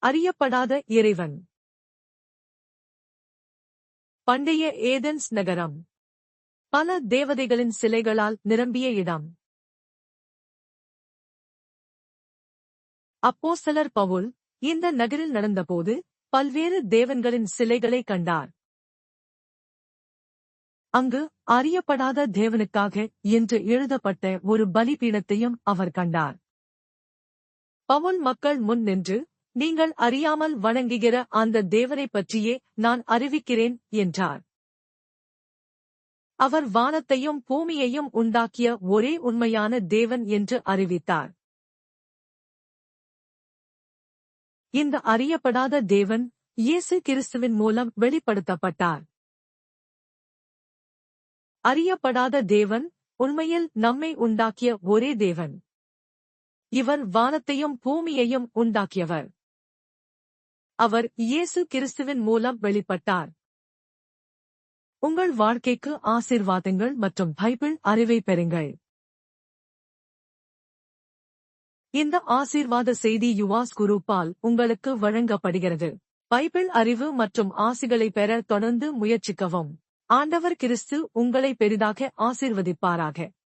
அறியப்படாத இறைவன். பண்டைய ஏதென்ஸ் நகரம் பல தேவதைகளின் சிலைகளால் நிரம்பிய இடம். அப்போஸ்தலர் பவுல் இந்த நகரில் நடந்தபோது பல்வேறு தேவன்களின் சிலைகளை கண்டார். அங்கு அறியப்படாத தேவனுக்காக என்று எழுதப்பட்ட ஒரு பலிபீடத்தையும் அவர் கண்டார். பவுல் மக்கள் முன் நின்று, நீங்கள் அறியாமல் வணங்குகிற அந்த தேவனைப் பற்றியே நான் அறிவிக்கிறேன் என்றார். அவர் வானத்தையும் பூமியையும் உண்டாக்கிய ஒரே உண்மையான தேவன் என்று அறிவித்தார். இந்த அறியப்படாத தேவன் இயேசு கிறிஸ்துவின் மூலம் வெளிப்படுத்தப்பட்டார். அறியப்படாத தேவன் உண்மையில் நம்மை உண்டாக்கிய ஒரே தேவன். இவர் வானத்தையும் பூமியையும் உண்டாக்கியவர். அவர் இயேசு கிறிஸ்துவின் மூலம் வெளிப்பட்டார். உங்கள் வாழ்க்கைக்கு ஆசீர்வாதங்கள் மற்றும் பைபிள் அறிவை பெறுங்கள். இந்த ஆசீர்வாத செய்தி யுவாஸ் குரூப்பால் உங்களுக்கு வழங்கப்படுகிறது. பைபிள் அறிவு மற்றும் ஆசிகளை பெற தொடர்ந்து முயற்சிக்கவும். ஆண்டவர் கிறிஸ்து உங்களை பெரிதாக ஆசீர்வதிப்பாராக.